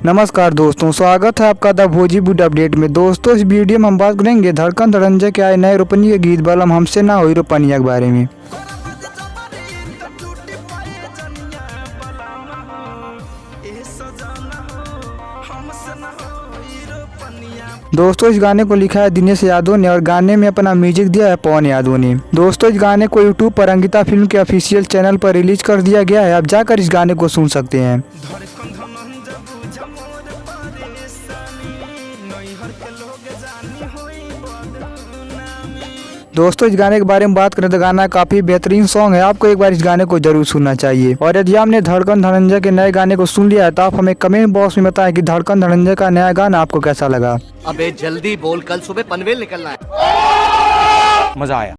नमस्कार दोस्तों, स्वागत है आपका द भोजीवुड अपडेट में। दोस्तों, इस वीडियो में हम बात करेंगे धड़कन धनंजय के आए नए रोपनी के गीत बलम हमसे ना हुई रोपनिया के बारे में। दोस्तों, इस गाने को लिखा है दिनेश यादव ने और गाने में अपना म्यूजिक दिया है पवन यादव ने। दोस्तों, इस गाने को यूट्यूब पर अंकिता फिल्म के ऑफिशियल चैनल पर रिलीज कर दिया गया है। आप जाकर इस गाने को सुन सकते हैं। दोस्तों, इस गाने के बारे में बात करें तो गाना काफी बेहतरीन सॉन्ग है। आपको एक बार इस गाने को जरूर सुनना चाहिए। और यदि आपने धड़कन धनंजय के नए गाने को सुन लिया है तो आप हमें कमेंट बॉक्स में बताएं कि धड़कन धनंजय का नया गाना आपको कैसा लगा। अबे जल्दी बोल, कल सुबह पनवेल निकलना है। मजा आया।